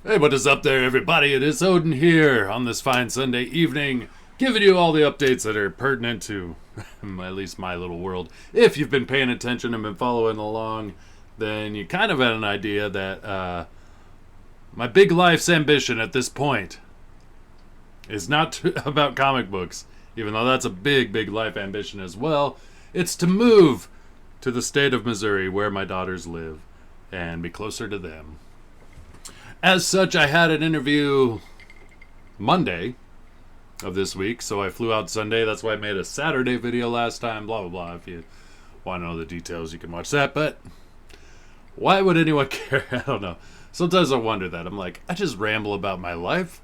Hey, what is up there, everybody? It is Odin here on this fine Sunday evening, giving you all the updates that are pertinent to at least my little world. If you've been paying attention and been following along, then you kind of had an idea that my big life's ambition at this point is not about comic books, even though that's a big, big life ambition as well. It's to move to the state of Missouri where my daughters live and be closer to them. As such, I had an interview Monday of this week, so I flew out Sunday. That's why I made a Saturday video last time, blah, blah, blah. If you want to know the details, you can watch that, but why would anyone care? I don't know. Sometimes I wonder that. I'm like, I just ramble about my life,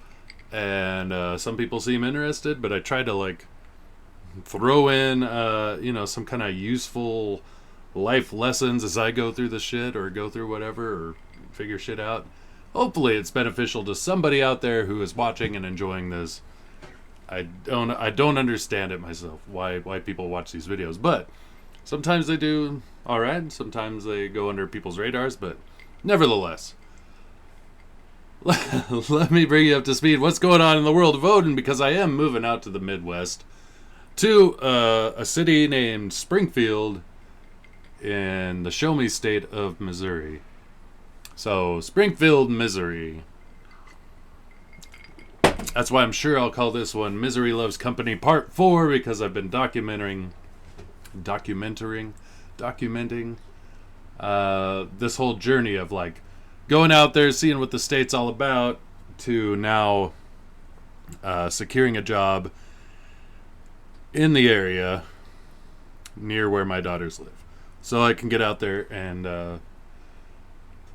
and some people seem interested, but I try to, throw in, some kind of useful life lessons as I go through the shit, or go through whatever, or figure shit out. Hopefully it's beneficial to somebody out there who is watching and enjoying this. I don't understand it myself, why people watch these videos, but sometimes they do alright, sometimes they go under people's radars, but nevertheless. Let me bring you up to speed. What's going on in the world of Odin, because I am moving out to the Midwest, to a city named Springfield in the Show Me state of Missouri. So, Springfield, Missouri. That's why I'm sure I'll call this one Misery Loves Company Part 4, because I've been documenting this whole journey of going out there, seeing what the state's all about, to now securing a job in the area near where my daughters live. So I can get out there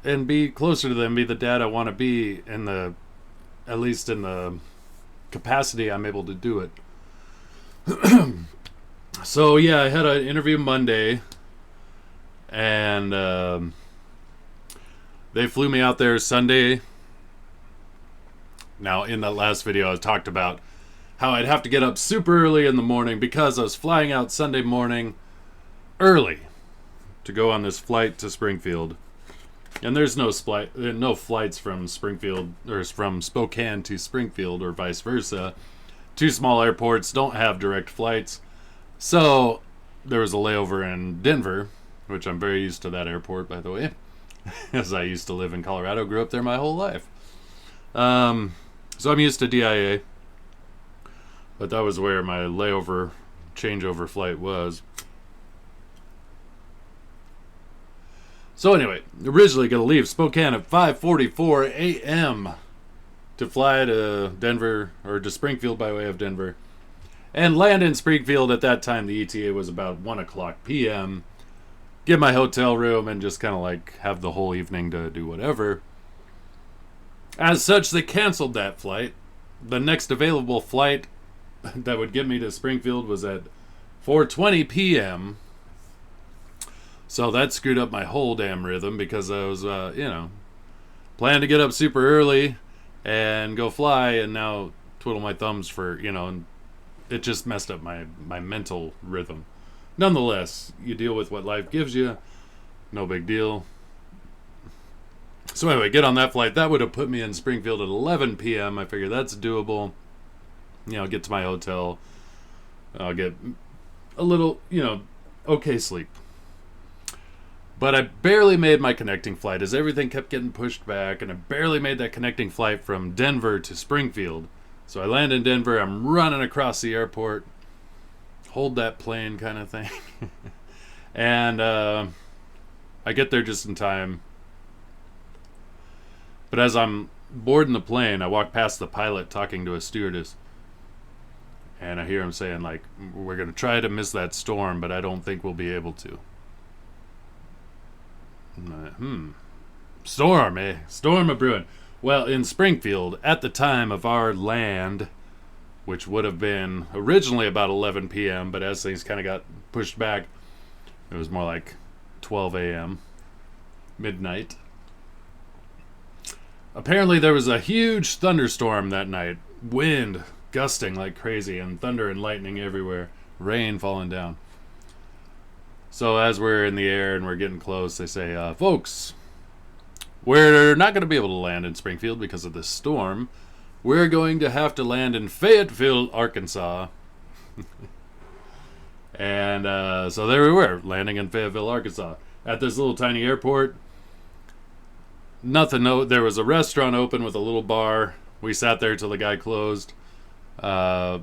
and be closer to them, be the dad I want to be, at least in the capacity I'm able to do it. So yeah, I had an interview Monday, and they flew me out there Sunday. Now, in that last video, I talked about how I'd have to get up super early in the morning because I was flying out Sunday morning early to go on this flight to Springfield. And there's no flights from Springfield, or from Spokane to Springfield, or vice versa. Two small airports don't have direct flights. So there was a layover in Denver, which I'm very used to that airport, by the way, as I used to live in Colorado, grew up there my whole life. So I'm used to DIA, but that was where my layover changeover flight was. So anyway, originally going to leave Spokane at 5:44 a.m. to fly to Denver, or to Springfield by way of Denver, and land in Springfield. At that time, the ETA was about 1 o'clock p.m. Get my hotel room and just kind of have the whole evening to do whatever. As such, they canceled that flight. The next available flight that would get me to Springfield was at 4:20 p.m., so that screwed up my whole damn rhythm, because I was, planning to get up super early and go fly, and now twiddle my thumbs for, and it just messed up my mental rhythm. Nonetheless, you deal with what life gives you. No big deal. So anyway, get on that flight. That would have put me in Springfield at 11 p.m. I figure that's doable. Get to my hotel. I'll get a little, okay sleep. But I barely made my connecting flight, as everything kept getting pushed back, and I barely made that connecting flight from Denver to Springfield. So I land in Denver, I'm running across the airport, hold that plane kind of thing. And I get there just in time. But as I'm boarding the plane, I walk past the pilot talking to a stewardess. And I hear him saying, we're going to try to miss that storm, but I don't think we'll be able to. Storm, eh? Storm a-brewing. Well, in Springfield, at the time of our land, which would have been originally about 11 p.m., but as things kind of got pushed back, it was more like 12 a.m., midnight. Apparently there was a huge thunderstorm that night. Wind gusting like crazy, and thunder and lightning everywhere. Rain falling down. So as we're in the air and we're getting close, they say, folks, we're not going to be able to land in Springfield because of this storm. We're going to have to land in Fayetteville, Arkansas. And so there we were, landing in Fayetteville, Arkansas, at this little tiny airport. Nothing. No, there was a restaurant open with a little bar. We sat there till the guy closed. A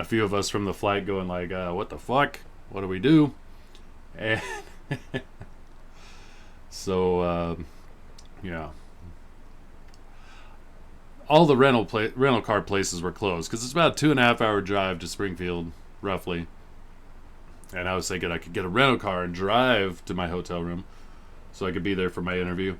few of us from the flight going like, "What the fuck? What do we do?" And so, yeah, all the rental car places were closed because it's about a 2.5 hour drive to Springfield, roughly. And I was thinking I could get a rental car and drive to my hotel room so I could be there for my interview.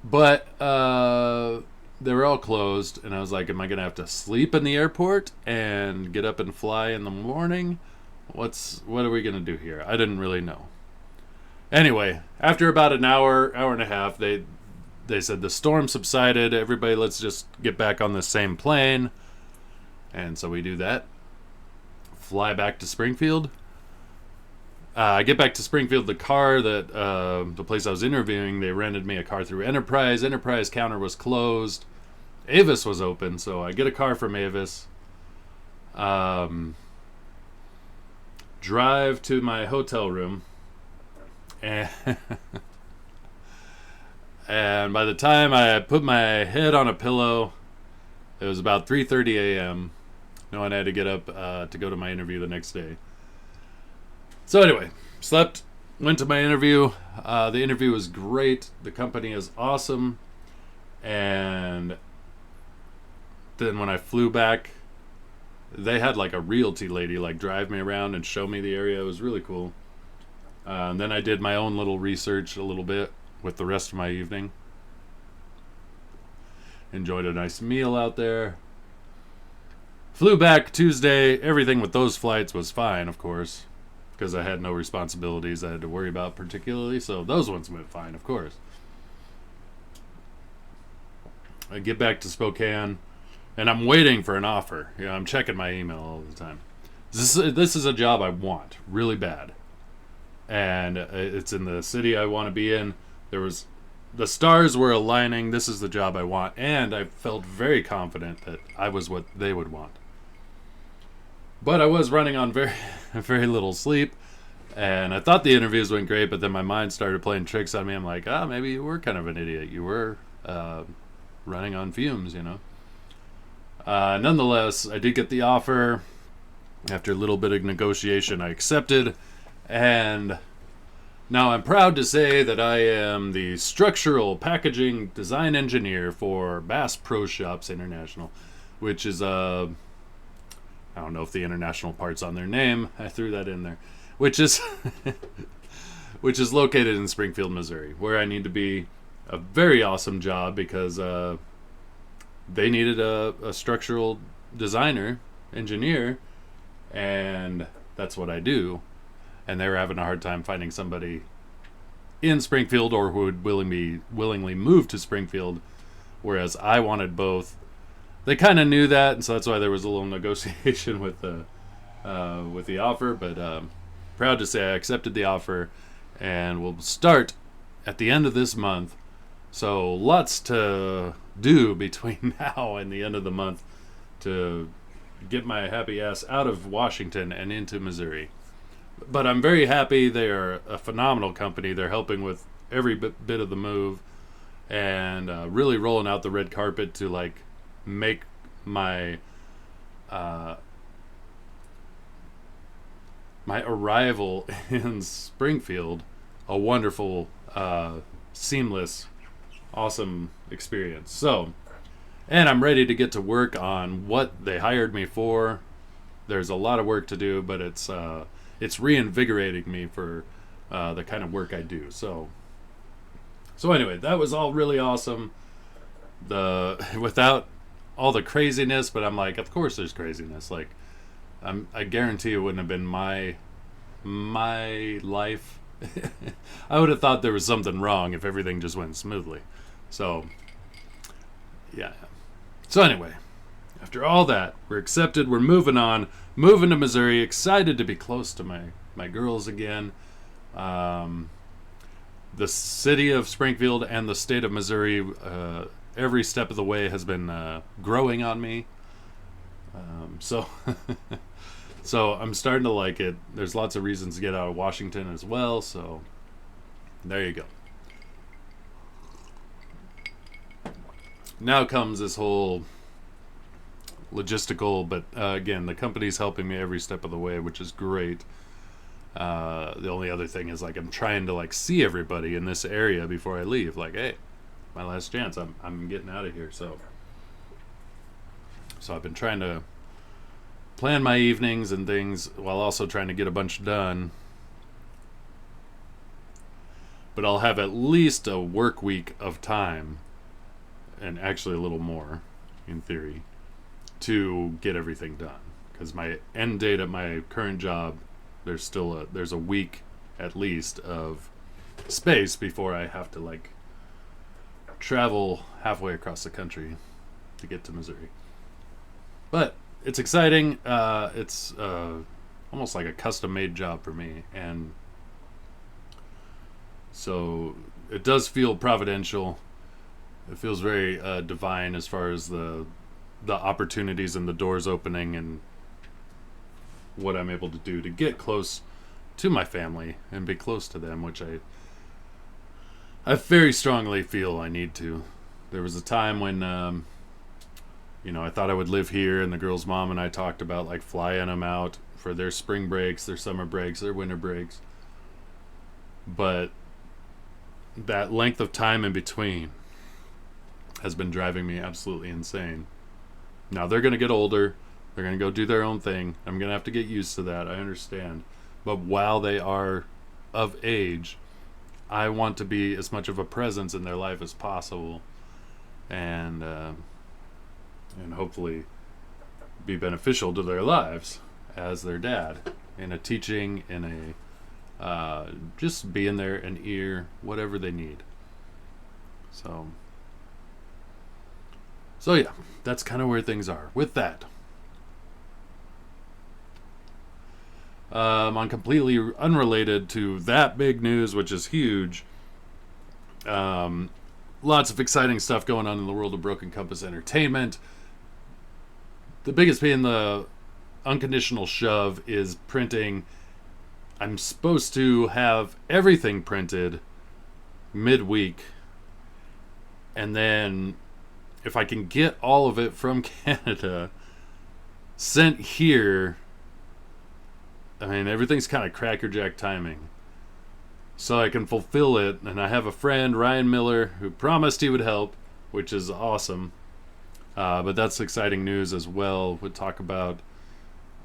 But they were all closed, and I was like, am I going to have to sleep in the airport and get up and fly in the morning? What are we going to do here? I didn't really know. Anyway, after about an hour and a half, they said the storm subsided. Everybody, let's just get back on the same plane. And so we do that. Fly back to Springfield. I get back to Springfield. The car that the place I was interviewing, they rented me a car through Enterprise. Enterprise counter was closed. Avis was open, so I get a car from Avis. Drive to my hotel room, and and by the time I put my head on a pillow, it was about 3:30 a.m. knowing I had to get up to go to my interview the next day. So anyway, slept, went to my interview. The interview was great. The company is awesome. And then when I flew back, they had like a realty lady like drive me around and show me the area. It was really cool. And then I did my own little research a little bit with the rest of my evening. Enjoyed a nice meal out there. Flew back Tuesday. Everything with those flights was fine, of course, because I had no responsibilities I had to worry about particularly, so those ones went fine, of course. I get back to Spokane, and I'm waiting for an offer. You know, I'm checking my email all the time. This is a job I want really bad, and it's in the city I want to be in. The stars were aligning. This is the job I want, and I felt very confident that I was what they would want. But I was running on very, very little sleep, and I thought the interviews went great, but then my mind started playing tricks on me. I'm like, maybe you were kind of an idiot. You were running on fumes, you know. Nonetheless, I did get the offer. After a little bit of negotiation, I accepted, and now I'm proud to say that I am the structural packaging design engineer for Bass Pro Shops International, which is I don't know if the international part's on their name. I threw that in there. Which is which is located in Springfield, Missouri, where I need to be. A very awesome job because they needed a structural designer, engineer, and that's what I do. And they were having a hard time finding somebody in Springfield or who would willingly move to Springfield, whereas I wanted both. They kind of knew that, and so that's why there was a little negotiation with the offer. But proud to say I accepted the offer, and we'll start at the end of this month. So lots to do between now and the end of the month to get my happy ass out of Washington and into Missouri. But I'm very happy. They are a phenomenal company. They're helping with every bit of the move, and really rolling out the red carpet to like make my my arrival in Springfield a wonderful, seamless, awesome experience. So, and I'm ready to get to work on what they hired me for. There's a lot of work to do, but it's reinvigorating me for the kind of work I do. So anyway, that was all really awesome. Without all the craziness, but I'm like, of course there's craziness. Like, I guarantee it wouldn't have been my life. I would have thought there was something wrong if everything just went smoothly. So, yeah. So anyway, after all that, we're accepted. We're moving on. Moving to Missouri. Excited to be close to my girls again. the city of Springfield and the state of Missouri, every step of the way has been growing on me. So so I'm starting to like it. There's lots of reasons to get out of Washington as well, so there you go. Now comes this whole logistical, but again, the company's helping me every step of the way, which is great. The only other thing is, like, I'm trying to, like, see everybody in this area before I leave. Like, hey, my last chance. I'm getting out of here. So I've been trying to plan my evenings and things while also trying to get a bunch done. But I'll have at least a work week of time, and actually a little more, in theory, to get everything done. Because my end date at my current job, there's a week at least of space before I have to, like, travel halfway across the country to get to Missouri. But it's exciting. It's almost like a custom-made job for me, and so it does feel providential. It feels very divine as far as the opportunities and the doors opening and what I'm able to do to get close to my family and be close to them, which I very strongly feel I need to. There was a time when I thought I would live here, and the girl's mom and I talked about, like, flying them out for their spring breaks, their summer breaks, their winter breaks. But that length of time in between has been driving me absolutely insane. Now they're going to get older. They're going to go do their own thing. I'm going to have to get used to that. I understand. But while they are of age, I want to be as much of a presence in their life as possible, and hopefully be beneficial to their lives as their dad, in a teaching, in a just being there, an ear, whatever they need. So yeah, that's kind of where things are with that. On completely unrelated to that big news, which is huge, lots of exciting stuff going on in the world of Broken Compass Entertainment. The biggest being the unconditional shove is printing. I'm supposed to have everything printed midweek, and then if I can get all of it from Canada sent here, I mean, everything's kind of crackerjack timing, so I can fulfill it. And I have a friend, Ryan Miller, who promised he would help, which is awesome. But that's exciting news as well. We'll talk about,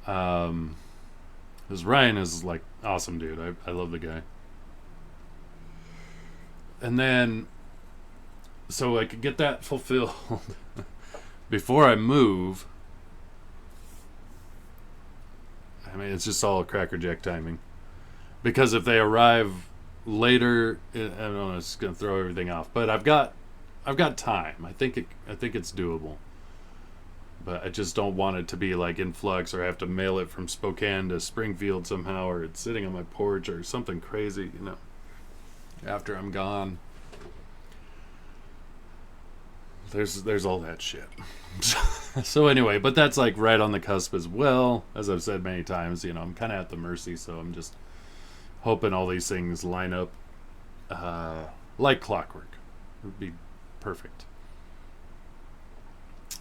because Ryan is, like, awesome dude. I love the guy. And then, so I could get that fulfilled before I move. I mean, it's just all crackerjack timing. Because if they arrive later, I don't know, it's gonna throw everything off. But I've got time. I think it's doable. But I just don't want it to be, like, in flux, or I have to mail it from Spokane to Springfield somehow, or it's sitting on my porch or something crazy, after I'm gone. There's all that shit. So anyway, but that's, like, right on the cusp as well. As I've said many times, I'm kind of at the mercy, so I'm just hoping all these things line up like clockwork. It would be perfect.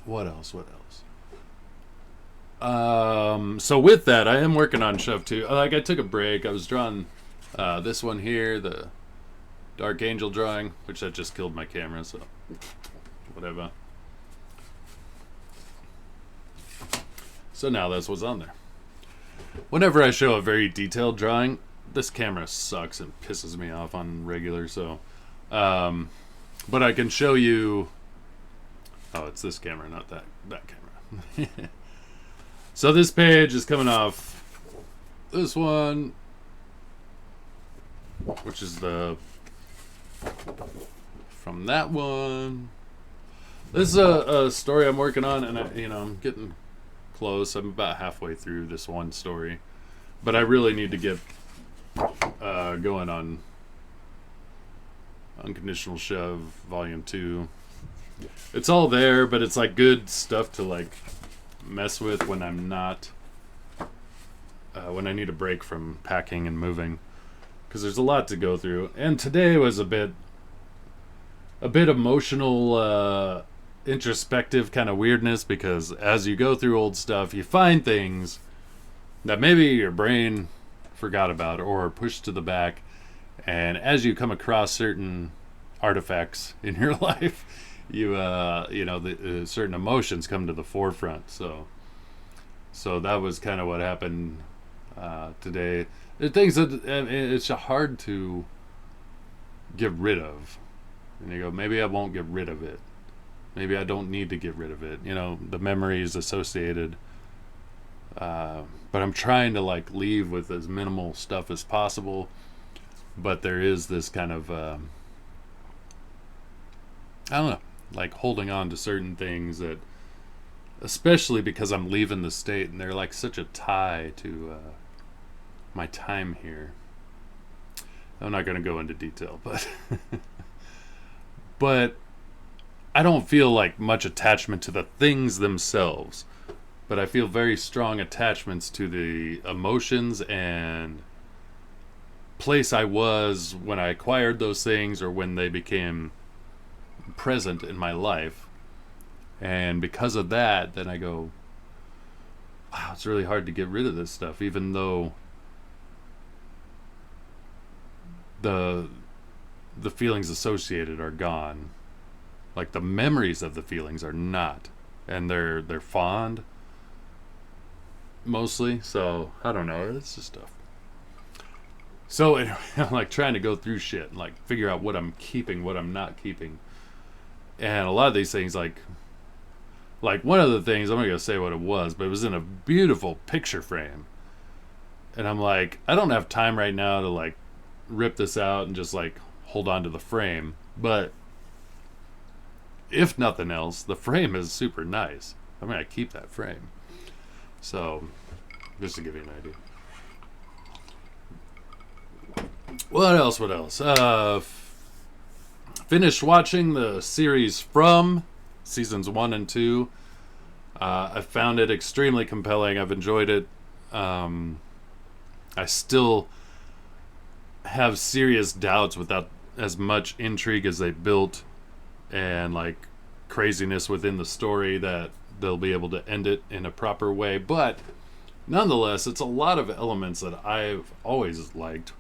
What else? So with that, I am working on Shove 2. Like, I took a break. I was drawing this one here, the Dark Angel drawing, which that just killed my camera, so whatever. So now that's what's on there. Whenever I show a very detailed drawing, this camera sucks and pisses me off on regular, so but I can show you. Oh, it's this camera, not that camera. So this page is coming off this one, which is from that one. This is a story I'm working on, and I'm getting close. I'm about halfway through this one story, but I really need to get going on Unconditional Shove, Volume 2. It's all there, but it's like good stuff to like mess with when I'm not, when I need a break from packing and moving. Because there's a lot to go through. And today was a bit emotional, introspective kind of weirdness, because as you go through old stuff, you find things that maybe your brain forgot about or pushed to the back. And as you come across certain artifacts in your life, you the certain emotions come to the forefront. So that was kind of what happened today. The things that it's hard to get rid of, and you go, maybe I won't get rid of it. Maybe I don't need to get rid of it. The memories associated. But I'm trying to like leave with as minimal stuff as possible. But there is this kind of I don't know, like holding on to certain things that, especially because I'm leaving the state and they're like such a tie to my time here. I'm not going to go into detail, but but I don't feel like much attachment to the things themselves, but I feel very strong attachments to the emotions and place I was when I acquired those things or when they became present in my life. And because of that, then I go, wow, it's really hard to get rid of this stuff, even though the feelings associated are gone. Like the memories of the feelings are not, and they're fond mostly. So I don't know, it's just stuff. So anyway, I'm like trying to go through shit and like figure out what I'm keeping, what I'm not keeping. And a lot of these things, like one of the things, I'm not going to say what it was, but it was in a beautiful picture frame. And I'm like, I don't have time right now to like rip this out and just like hold on to the frame. But if nothing else, the frame is super nice. I'm going to keep that frame. So, just to give you an idea. What else? Finished watching the series From, seasons 1 and 2. I found it extremely compelling. I've enjoyed it. I still have serious doubts without as much intrigue as they built and like craziness within the story that they'll be able to end it in a proper way. But nonetheless, it's a lot of elements that I've always liked.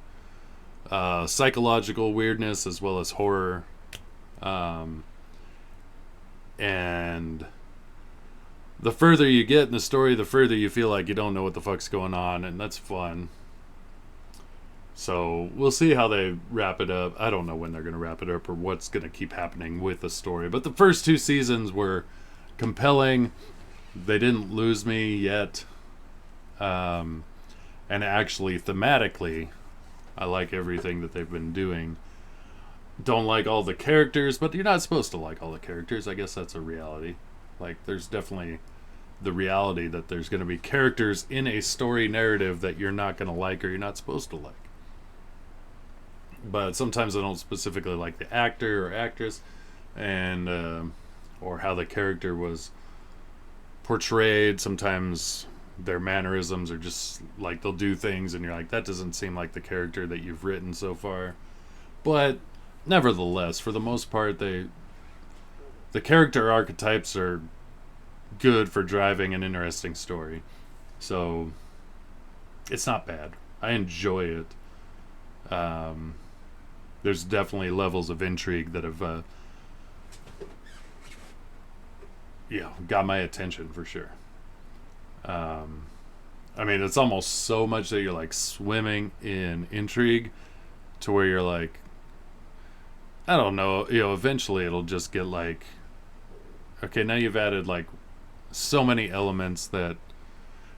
Psychological weirdness as well as horror. And the further you get in the story, the further you feel like you don't know what the fuck's going on, and that's fun. So we'll see how they wrap it up. I don't know when they're going to wrap it up or what's going to keep happening with the story. But the first 2 seasons were compelling. They didn't lose me yet. And actually, thematically, I like everything that they've been doing. Don't like all the characters, but you're not supposed to like all the characters. I guess that's a reality. Like, there's definitely the reality that there's going to be characters in a story narrative that you're not going to like or you're not supposed to like. But sometimes I don't specifically like the actor or actress, and or how the character was portrayed. Sometimes their mannerisms are just like, they'll do things and you're like, that doesn't seem like the character that you've written so far. But nevertheless, for the most part, the character archetypes are good for driving an interesting story. So it's not bad. I enjoy it. There's definitely levels of intrigue that have got my attention for sure. I mean, it's almost so much that you're like swimming in intrigue to where you're like, I don't know, eventually it'll just get like, okay, now you've added like so many elements that,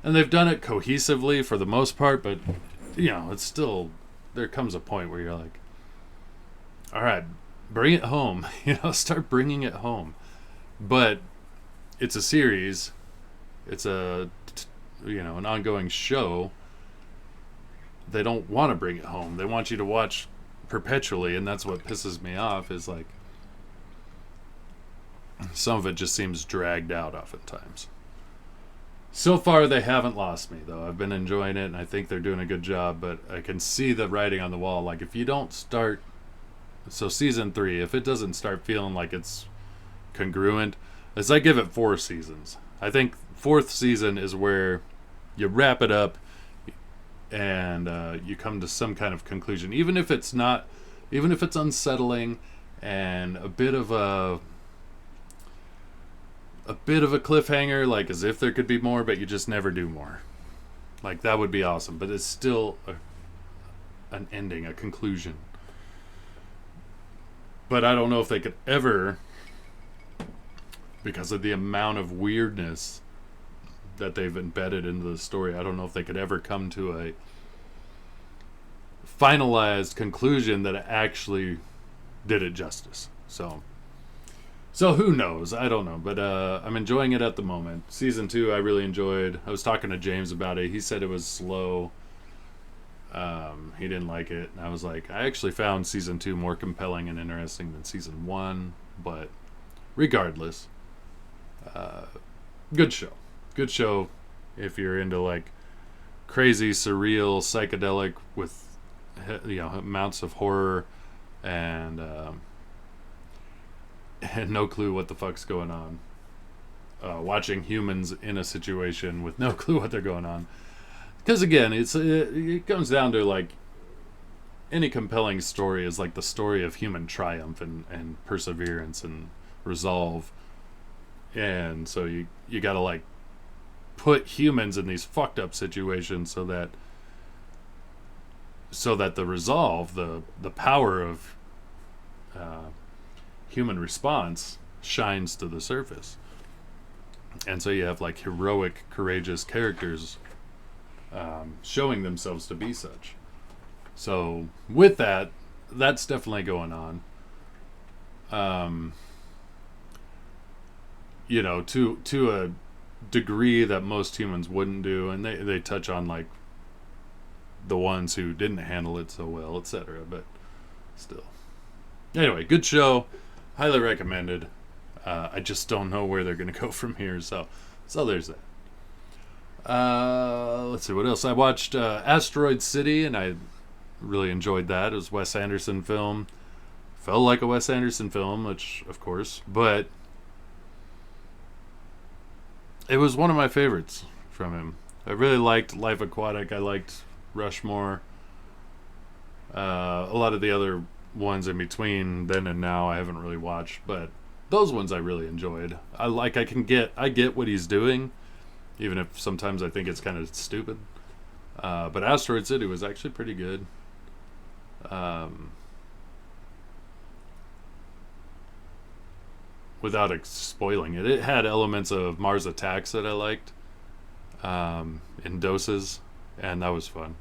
and they've done it cohesively for the most part, but it's still, there comes a point where you're like, all right, bring it home, start bringing it home. But it's a series, it's an ongoing show. They don't want to bring it home. They want you to watch perpetually, and that's what pisses me off, is like some of it just seems dragged out oftentimes. So far, they haven't lost me, though. I've been enjoying it, and I think they're doing a good job, but I can see the writing on the wall. Like, if you don't start... So, season 3, if it doesn't start feeling like it's congruent, as I give it 4 seasons. I think 4th season is where you wrap it up, and you come to some kind of conclusion. Even if it's not... Even if it's unsettling, and a bit of a cliffhanger, like as if there could be more, but you just never do more. Like, that would be awesome, but it's still an ending, a conclusion. But I don't know if they could ever, because of the amount of weirdness that they've embedded into the story, I don't know if they could ever come to a finalized conclusion that actually did it justice. So who knows? I don't know. But I'm enjoying it at the moment. Season 2 I really enjoyed. I was talking to James about it. He said it was slow. He didn't like it. And I was like, I actually found Season 2 more compelling and interesting than Season 1. But regardless, good show. Good show if you're into like crazy, surreal, psychedelic with amounts of horror and no clue what the fuck's going on. Watching humans in a situation with no clue what they're going on. Because again, it comes down to like any compelling story is like the story of human triumph and perseverance and resolve. And so you gotta like put humans in these fucked up situations so that the resolve, the power of human response shines to the surface. And so you have like heroic, courageous characters showing themselves to be such. So with that, that's definitely going on. To a degree that most humans wouldn't do, and they touch on like the ones who didn't handle it so well, etc. But still, anyway, good show. Highly recommended. I just don't know where they're going to go from here. So there's that. Let's see what else. I watched Asteroid City, and I really enjoyed that. It was a Wes Anderson film. Felt like a Wes Anderson film, which, of course, but it was one of my favorites from him. I really liked Life Aquatic. I liked Rushmore. A lot of the other ones in between then and now I haven't really watched, but those ones I really enjoyed. I get what he's doing, even if sometimes I think it's kind of stupid. But Asteroid City was actually pretty good. Without spoiling it, it had elements of Mars Attacks that I liked in doses, and that was fun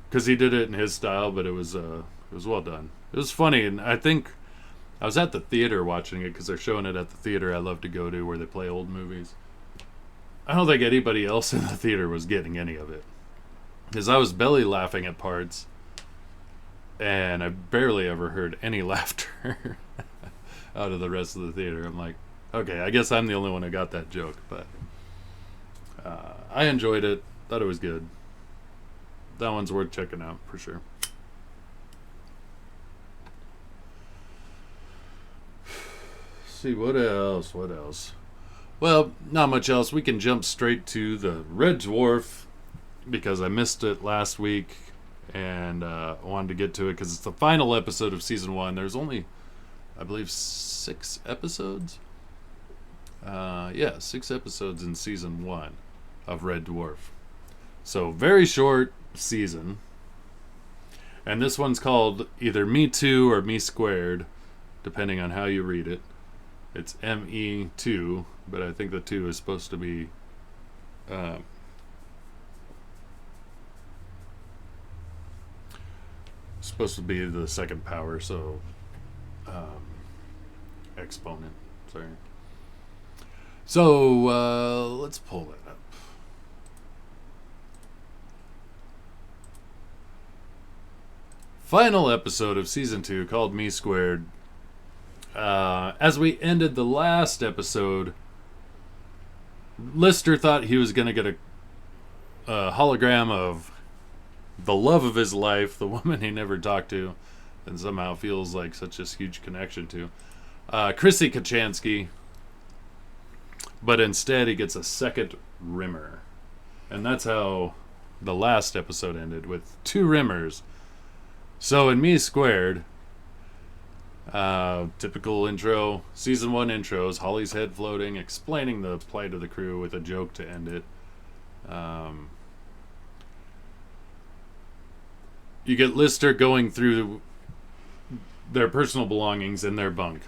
because he did it in his style, but it was well done. It was funny, and I think I was at the theater watching it because they're showing it at the theater I love to go to where they play old movies. I don't think anybody else in the theater was getting any of it because I was belly laughing at parts, and I barely ever heard any laughter out of the rest of the theater. I'm like, okay, I guess I'm the only one who got that joke, but I enjoyed it. Thought it was good. That one's worth checking out for sure. See, what else? Well, not much else. We can jump straight to the Red Dwarf because I missed it last week and wanted to get to it because it's the final episode of season 1. There's only, I believe, 6 episodes. 6 episodes in season 1 of Red Dwarf. So very short season. And this one's called either Me² or Me², depending on how you read it. It's ME2, but I think the 2 is supposed to be the second power, so exponent. Sorry. So let's pull that up. final episode of season 2 called Me². As we ended the last episode, Lister thought he was going to get a hologram of the love of his life, the woman he never talked to, and somehow feels like such a huge connection to, Chrissy Kachansky. But instead, he gets a second Rimmer. And that's how the last episode ended, with 2 Rimmers. So in Me², typical intro, season 1 intros, Holly's head floating, explaining the plight of the crew with a joke to end it. You get Lister going through their personal belongings in their bunk.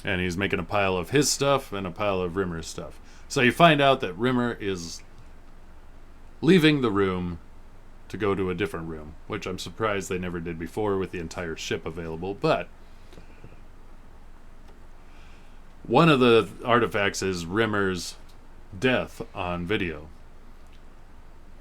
And he's making a pile of his stuff and a pile of Rimmer's stuff. So you find out that Rimmer is leaving the room to go to a different room, which I'm surprised they never did before with the entire ship available. But one of the artifacts is Rimmer's death on video.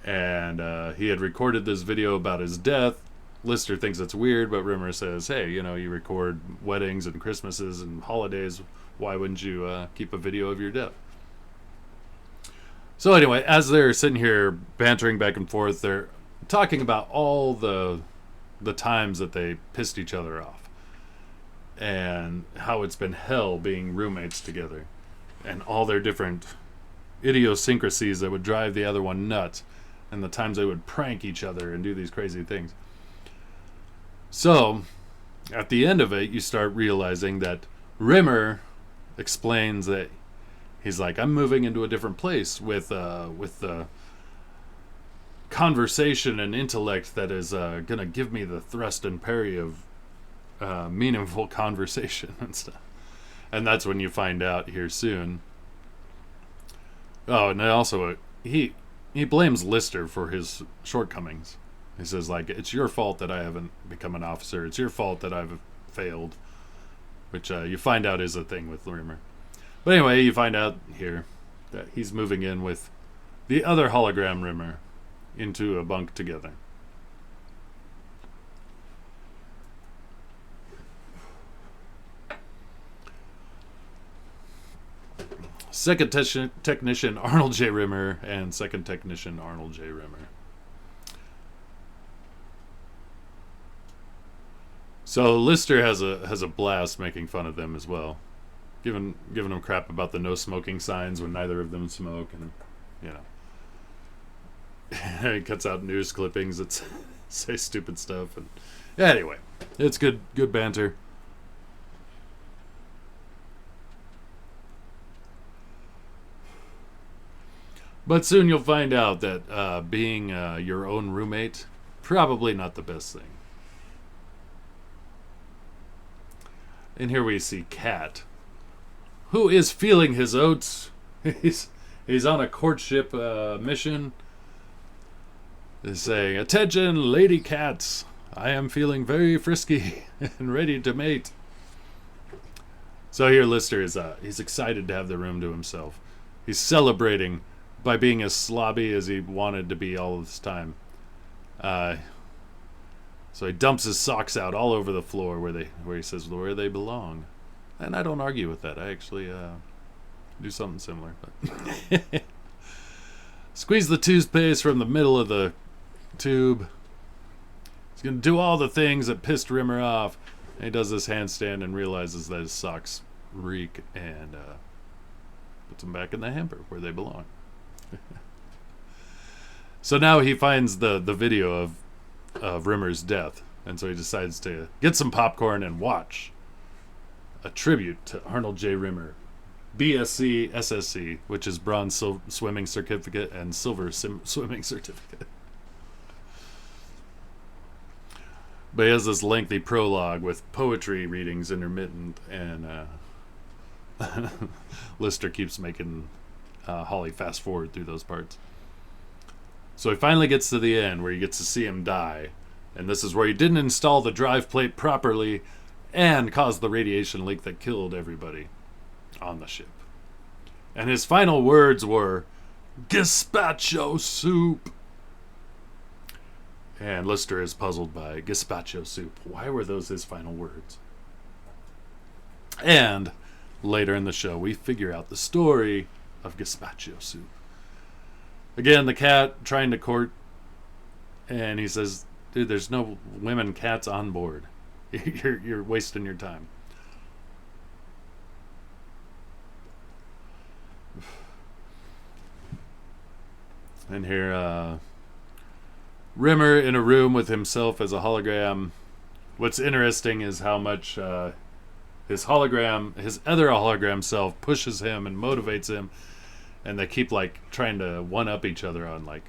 And he had recorded this video about his death. Lister thinks it's weird, but Rimmer says, hey, you record weddings and Christmases and holidays. Why wouldn't you keep a video of your death? So anyway, as they're sitting here bantering back and forth, they're talking about all the times that they pissed each other off. And how it's been hell being roommates together. And all their different idiosyncrasies that would drive the other one nuts. And the times they would prank each other and do these crazy things. So, at the end of it, you start realizing that Rimmer explains that he's like, I'm moving into a different place with the conversation and intellect that is going to give me the thrust and parry of meaningful conversation and stuff. And that's when you find out here soon. Oh, and also, he blames Lister for his shortcomings. He says, like, it's your fault that I haven't become an officer. It's your fault that I've failed. Which you find out is a thing with Rimmer. But anyway, you find out here that he's moving in with the other hologram Rimmer into a bunk together. Second technician Arnold J. Rimmer and second technician Arnold J. Rimmer. So Lister has a blast making fun of them as well, giving them crap about the no smoking signs when neither of them smoke, and he cuts out news clippings that say stupid stuff. And anyway, it's good banter. But soon you'll find out that being your own roommate, probably not the best thing. And here we see Cat, who is feeling his oats. He's on a courtship mission. They're saying, attention, lady cats. I am feeling very frisky and ready to mate. So here Lister is he's excited to have the room to himself. He's celebrating by being as slobby as he wanted to be all this time. So he dumps his socks out all over the floor where he says where they belong. And I don't argue with that. I actually do something similar. But squeeze the toothpaste from the middle of the tube. He's going to do all the things that pissed Rimmer off. And he does this handstand and realizes that his socks reek and puts them back in the hamper where they belong. So now he finds the video of Rimmer's death, and so he decides to get some popcorn and watch a tribute to Arnold J. Rimmer, BSc SSC, which is bronze swimming certificate and silver swimming certificate. But he has this lengthy prologue with poetry readings intermittent, and Lister keeps making Holly fast forward through those parts. So he finally gets to the end where he gets to see him die. And this is where he didn't install the drive plate properly and caused the radiation leak that killed everybody on the ship. And his final words were, gazpacho soup. And Lister is puzzled by gazpacho soup. Why were those his final words? And later in the show, we figure out the story of gazpacho soup. Again, the cat trying to court, and he says, dude, there's no women cats on board. You're wasting your time. And here, Rimmer in a room with himself as a hologram. What's interesting is how much his other hologram self pushes him and motivates him, and they keep like trying to one up each other on like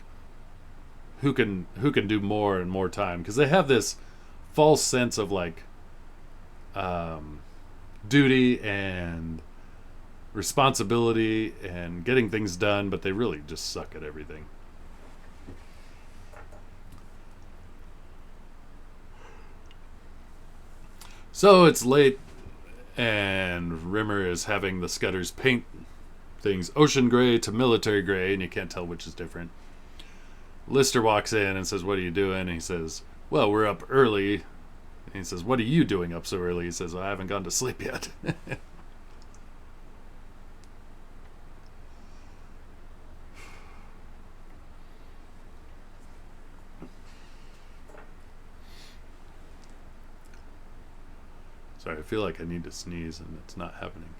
who can do more and more time, because they have this false sense of like duty and responsibility and getting things done, but they really just suck at everything. So it's late, and Rimmer is having the Scudders paint things ocean gray to military gray, and you can't tell which is different. Lister walks in and says, what are you doing? And he says, well, we're up early. And he says, what are you doing up so early? He says, I haven't gone to sleep yet. Sorry, I feel like I need to sneeze and it's not happening.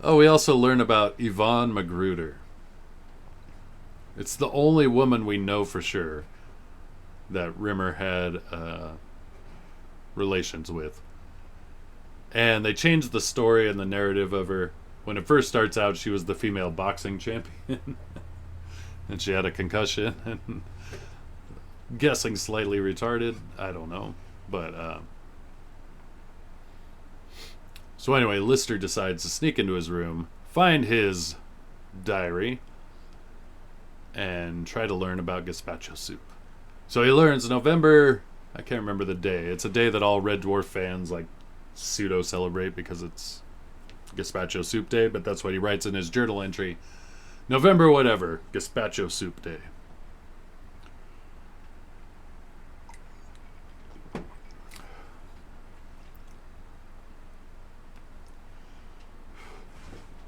Oh, we also learn about Yvonne Magruder. It's the only woman we know for sure that Rimmer had relations with. And they changed the story and the narrative of her. When it first starts out, she was the female boxing champion. And she had a concussion. And guessing slightly retarded. I don't know. But, so anyway, Lister decides to sneak into his room, find his diary, and try to learn about gazpacho soup. So he learns November, I can't remember the day. It's a day that all Red Dwarf fans like pseudo celebrate because it's gazpacho soup day, but that's what he writes in his journal entry. November whatever, gazpacho soup day.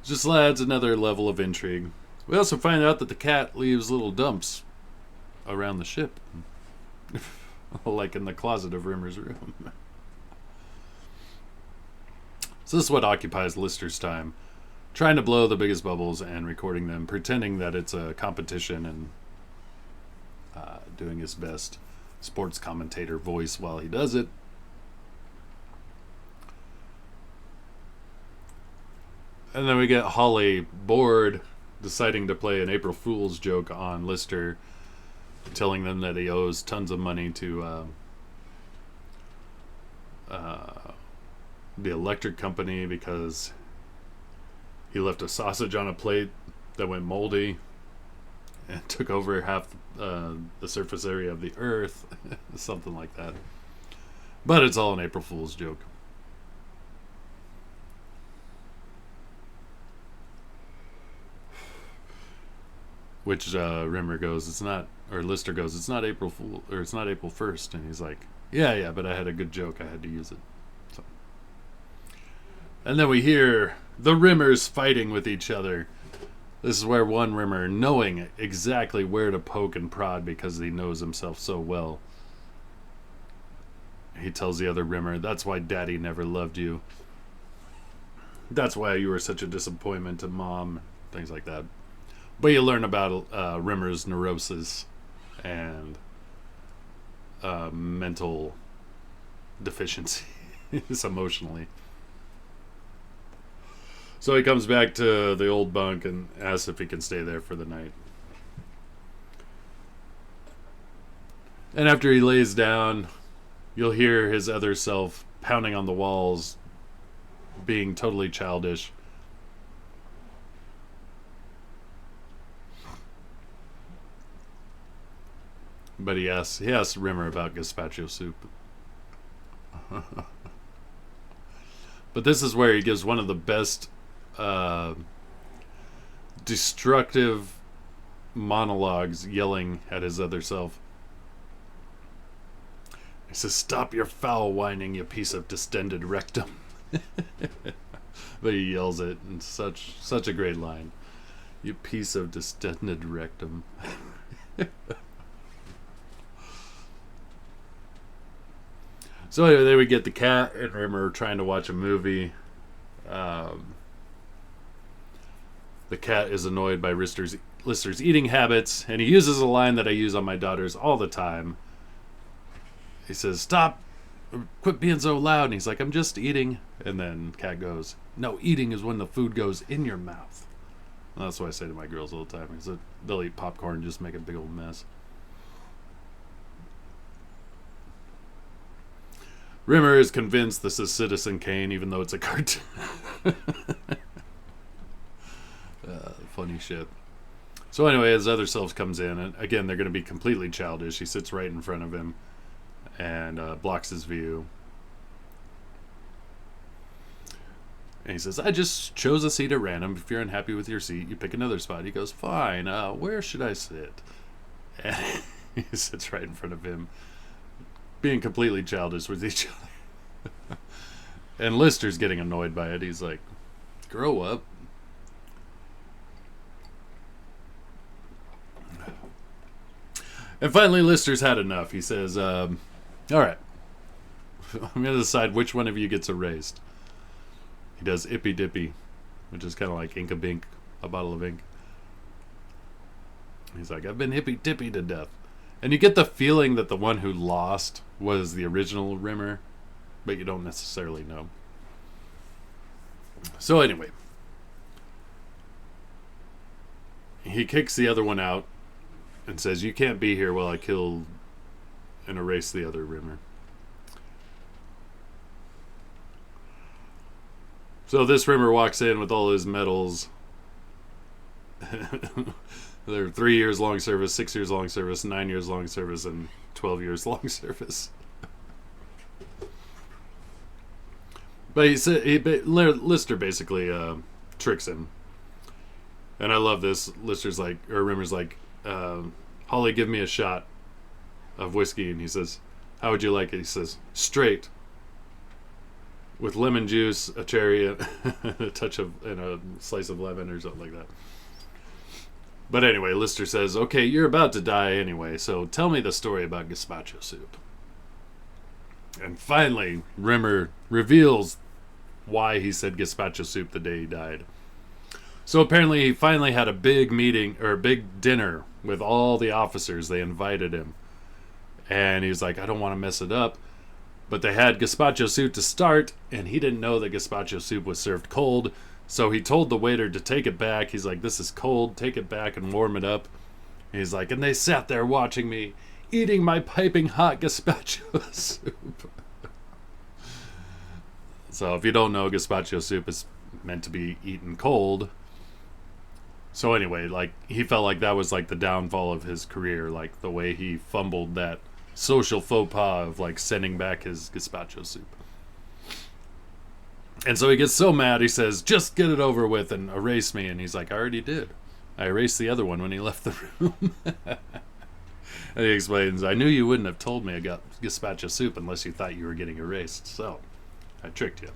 Just adds another level of intrigue. We also find out that the cat leaves little dumps around the ship. Like in the closet of Rimmer's room. So this is what occupies Lister's time. Trying to blow the biggest bubbles and recording them, pretending that it's a competition and doing his best sports commentator voice while he does it. And then we get Holly bored, deciding to play an April Fool's joke on Lister, telling them that he owes tons of money to the electric company because he left a sausage on a plate that went moldy and took over half the surface area of the earth. Something like that. But it's all an April Fool's joke. Which Rimmer goes, it's not, or Lister goes, it's not April Fool, or it's not April 1st. And he's like, yeah, but I had a good joke. I had to use it. So. And then we hear the Rimmers fighting with each other. This is where one Rimmer, knowing exactly where to poke and prod because he knows himself so well, he tells the other Rimmer, that's why Daddy never loved you. That's why you were such a disappointment to Mom. Things like that. But you learn about Rimmer's neurosis and mental deficiencies emotionally. So he comes back to the old bunk and asks if he can stay there for the night. And after he lays down, you'll hear his other self pounding on the walls, being totally childish. But he asks Rimmer about gazpacho soup. But this is where he gives one of the best uh, destructive monologues yelling at his other self. He says, "Stop your foul whining, you piece of distended rectum." But he yells it in such a great line. "You piece of distended rectum." So anyway, then we get the cat and Rimmer trying to watch a movie. The cat is annoyed by Lister's eating habits, and he uses a line that I use on my daughters all the time. He says, "Stop, quit being so loud." And he's like, "I'm just eating." And then cat goes, "No, eating is when the food goes in your mouth." And that's what I say to my girls all the time. Because they'll eat popcorn and just make a big old mess. Rimmer is convinced this is Citizen Kane, even though it's a cartoon. Funny shit. So anyway, his other self comes in, and again, they're going to be completely childish. He sits right in front of him and blocks his view. And he says, "I just chose a seat at random. If you're unhappy with your seat, you pick another spot." He goes, "Fine, where should I sit?" And he sits right in front of him, being completely childish with each other. And Lister's getting annoyed by it. He's like, "Grow up." And finally, Lister's had enough. He says, "All right, I'm going to decide which one of you gets erased." He does Ippy Dippy, which is kind of like Ink a Bink, a bottle of ink. He's like, "I've been hippy dippy to death." And you get the feeling that the one who lost was the original Rimmer, but you don't necessarily know. So anyway, he kicks the other one out and says, "You can't be here while I kill and erase the other Rimmer." So this Rimmer walks in with all his medals. They're 3 years long service, 6 years long service, 9 years long service, and 12 years long service. But Lister basically tricks him. And I love this. Rimmer's like, "Holly, give me a shot of whiskey." And he says, "How would you like it?" He says, "Straight. With lemon juice, a cherry, a touch of, and a slice of lemon," or something like that. But anyway, Lister says, "Okay, you're about to die anyway, so tell me the story about gazpacho soup." And finally, Rimmer reveals why he said gazpacho soup the day he died. So apparently he finally had a big meeting, or a big dinner, with all the officers. They invited him. And he was like, "I don't want to mess it up." But they had gazpacho soup to start, and he didn't know that gazpacho soup was served cold. So he told the waiter to take it back. He's like, "This is cold, take it back and warm it up." And he's like, "And they sat there watching me, eating my piping hot gazpacho soup." So if you don't know, gazpacho soup is meant to be eaten cold. So anyway, like, he felt like that was like the downfall of his career, like the way he fumbled that social faux pas of like sending back his gazpacho soup. And so he gets so mad, he says, "Just get it over with and erase me." And he's like, "I already did. I erased the other one when he left the room." And he explains, "I knew you wouldn't have told me I got gazpacho soup unless you thought you were getting erased. So I tricked you."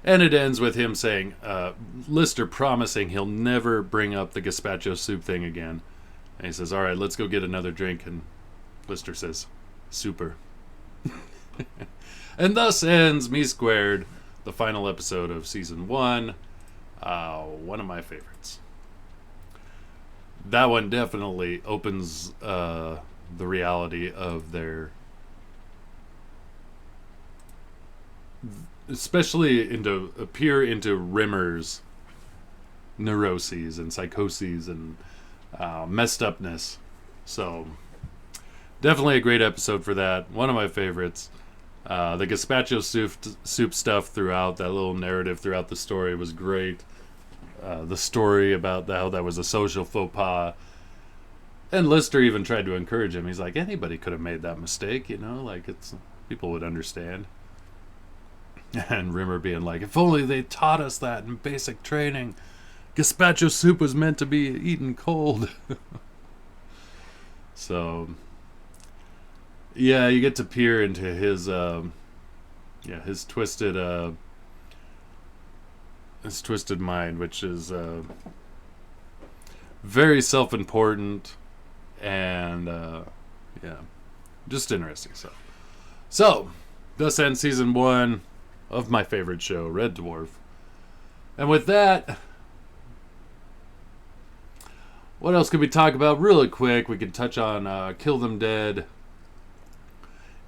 And it ends with him saying, Lister promising he'll never bring up the gazpacho soup thing again. And he says, "All right, let's go get another drink." And Lister says, "Super." And thus ends Me², the final episode of season 1. One of my favorites. That one definitely opens the reality of their, especially into Rimmer's neuroses and psychoses and messed upness. So definitely a great episode for that. One of my favorites. The gazpacho soup stuff throughout, that little narrative throughout the story was great. The story about how that was a social faux pas. And Lister even tried to encourage him. He's like, "Anybody could have made that mistake, like people would understand." And Rimmer being like, if only they taught us that in basic training. Gazpacho soup was meant to be eaten cold. So, yeah, you get to peer into his twisted mind, which is very self-important and yeah, just interesting stuff. So, thus ends season 1 of my favorite show, Red Dwarf. And with that, what else could we talk about really quick? We could touch on Kill Them Dead.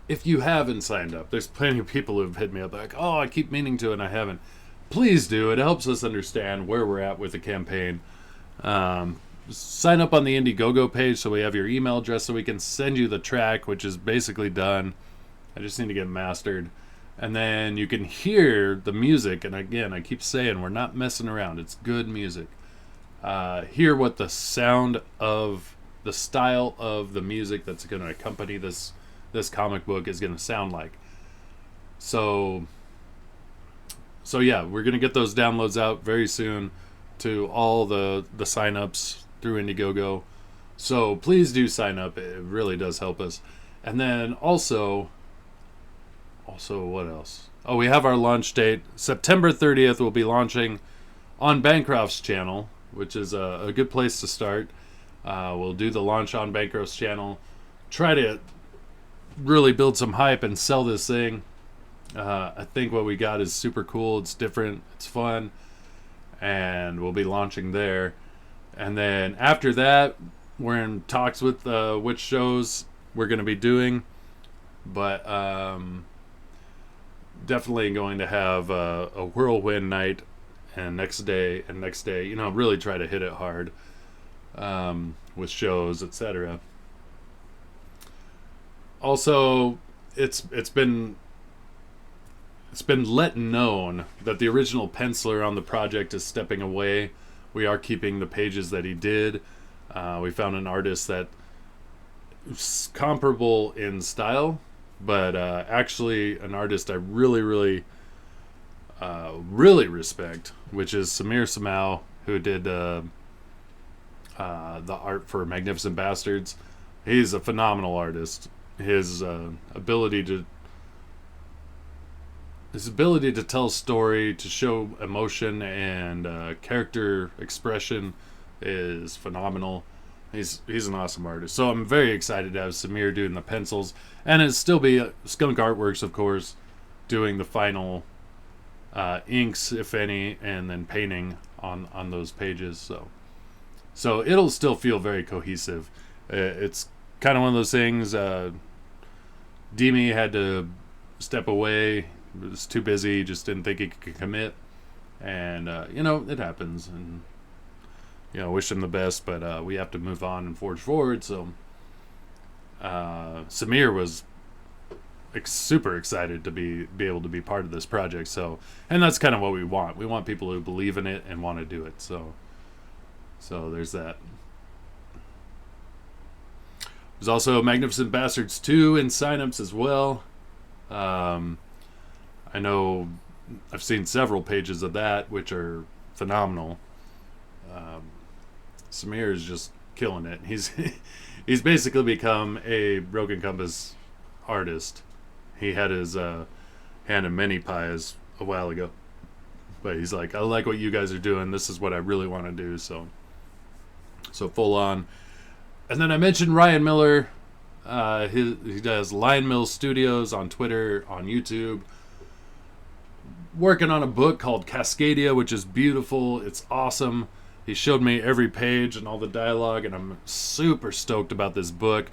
If you haven't signed up, there's plenty of people who've hit me up like, oh, I keep meaning to and I haven't. Please do. It helps us understand where we're at with the campaign. Sign up on the Indiegogo page so we have your email address so we can send you the track, which is basically done. I just need to get mastered. And then you can hear the music. And again, I keep saying we're not messing around. It's good music. Hear what the sound of the style of the music that's going to accompany this comic book is going to sound like. So yeah, we're going to get those downloads out very soon to all the sign-ups through Indiegogo. So please do sign up. It really does help us. And then also what else? Oh, we have our launch date. September 30th we'll be launching on Bancroft's channel, which is a good place to start. We'll do the launch on Bancroft's channel. Try to really build some hype and sell this thing. I think what we got is super cool. It's different. It's fun. And we'll be launching there. And then after that, we're in talks with which shows we're going to be doing. But definitely going to have a whirlwind night and next day, really try to hit it hard with shows, etc. Also, it's been let known that the original penciler on the project is stepping away. We are keeping the pages that he did. We found an artist that is comparable in style, but actually an artist I really respect, which is Samir Samau, who did the art for Magnificent Bastards. He's a phenomenal artist. His ability to tell a story, to show emotion and character expression is phenomenal. He's an awesome artist. So I'm very excited to have Samir doing the pencils, and it'll still be Skunk Artworks, of course, doing the final inks, if any, and then painting on those pages. So it'll still feel very cohesive. It's kind of one of those things. Demi had to step away. He was too busy. Just didn't think he could commit. And it happens. And wish him the best. But we have to move on and forge forward. So Samir was super excited to be able to be part of this project. So, and that's kind of what we want. We want people who believe in it and want to do it. So there's that. There's also Magnificent Bastards 2 in signups as well. I know I've seen several pages of that, which are phenomenal. Samir is just killing it. He's basically become a Broken Compass artist. He had his hand in many pies a while ago, but he's like, I like what you guys are doing. This is what I really want to do. So full on. And then I mentioned Ryan Miller. He does Lion Mill Studios on Twitter, on YouTube. Working on a book called Cascadia, which is beautiful. It's awesome. He showed me every page and all the dialogue, and I'm super stoked about this book.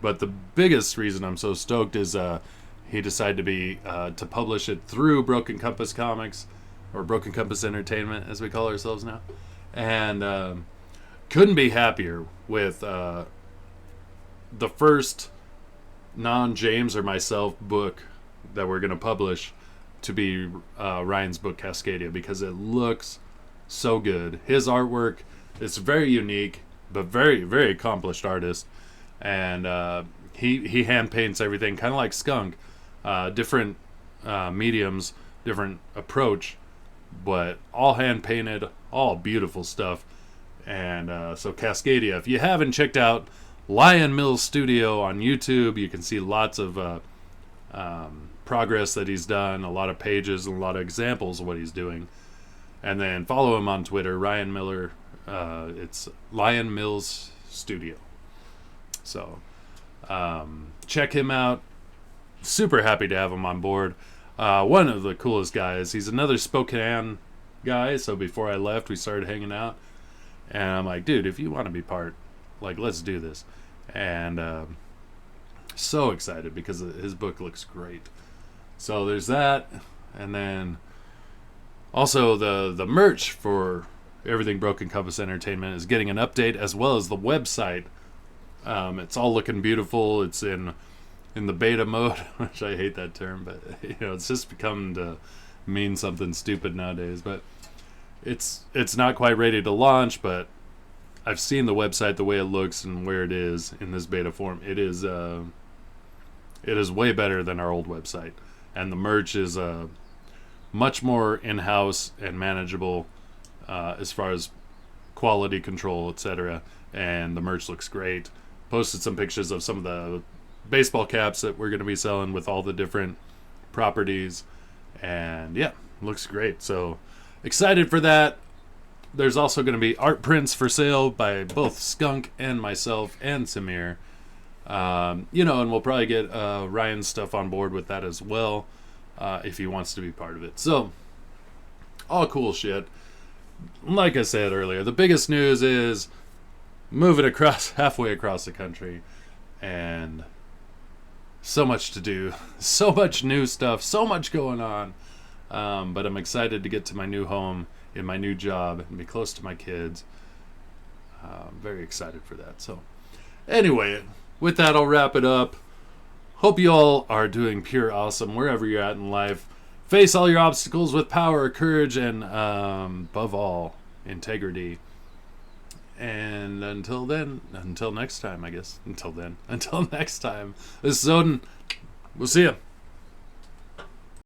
But the biggest reason I'm so stoked is he decided to publish it through Broken Compass Comics, or Broken Compass Entertainment, as we call ourselves now. And couldn't be happier with the first non-James or myself book that we're going to publish to be Ryan's book Cascadia, because it looks so good. His artwork is very unique, but very, very accomplished artist. And he hand paints everything, kind of like Skunk. Different mediums, different approach, but all hand painted, all beautiful stuff. And so Cascadia, if you haven't checked out Lion Mills Studio on YouTube, you can see lots of progress that he's done, a lot of pages and a lot of examples of what he's doing. And then follow him on Twitter, Ryan Miller. It's Lion Mills Studio. So check him out. Super happy to have him on board. One of the coolest guys. He's another Spokane guy. So before I left, we started hanging out. And I'm like, dude, if you want to be part, like, let's do this. And so excited because his book looks great. So there's that. And then also the merch for Everything Broken Compass Entertainment is getting an update, as well as the website. It's all looking beautiful. It's in the beta mode, which I hate that term, but it's just become to mean something stupid nowadays. But it's not quite ready to launch, but I've seen the website, the way it looks and where it is in this beta form. It is way better than our old website, and the merch is much more in-house and manageable as far as quality control, etc. And the merch looks great. Posted some pictures of some of the baseball caps that we're going to be selling with all the different properties, and yeah, looks great. So excited for that. There's also going to be art prints for sale by both Skunk and myself and Samir. And we'll probably get Ryan's stuff on board with that as well, if he wants to be part of it. So all cool shit. Like I said earlier, the biggest news is moving halfway across the country, and so much to do, so much new stuff, so much going on. But I'm excited to get to my new home in my new job and be close to my kids. I'm very excited for that. So anyway, with that, I'll wrap it up. Hope you all are doing pure awesome wherever you're at in life. Face all your obstacles with power, courage, and above all, integrity. And until next time, I guess. Until next time. This is Odin. We'll see ya.